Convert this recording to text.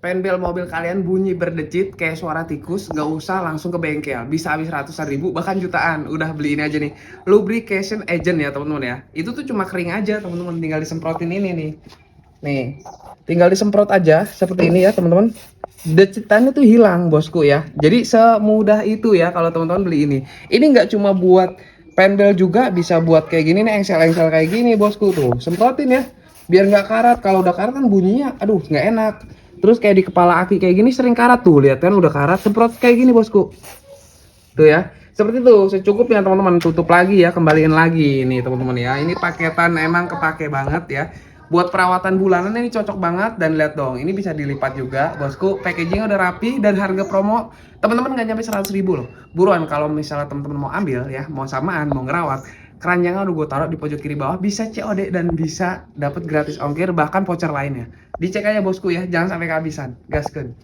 pengen mobil kalian bunyi berdecit kayak suara tikus, nggak usah langsung ke bengkel, bisa habis ratusan ribu bahkan jutaan. Udah beli ini aja nih, lubrication agent ya teman-teman ya. Itu tuh cuma kering aja teman-teman, tinggal disemprotin ini nih, tinggal disemprot aja seperti ini ya teman-teman. Decitannya tuh hilang bosku ya. Jadi semudah itu ya kalau teman-teman beli ini. Ini nggak cuma buat penbel juga, bisa buat kayak gini nih, engsel-engsel kayak gini bosku tuh. Semprotin ya, biar nggak karat. Kalau udah karat kan bunyinya, aduh nggak enak. Terus kayak di kepala aki kayak gini sering karat tuh, lihat kan udah karat, semprot kayak gini bosku. Tuh ya, seperti itu secukupnya teman-teman. Tutup lagi ya, kembaliin lagi nih teman-teman ya. Ini paketan emang kepake banget ya. Buat perawatan bulanan ini cocok banget. Dan lihat dong, ini bisa dilipat juga bosku. Packagingnya udah rapi dan harga promo teman-teman nggak nyampe 100.000 loh. Buruan kalau misalnya teman-teman mau ambil ya, mau samaan, mau ngerawat, keranjangnya udah gue taruh di pojok kiri bawah, bisa COD dan bisa dapat gratis ongkir bahkan voucher lainnya. Dicek aja bosku ya, jangan sampai kehabisan. Gaskeun.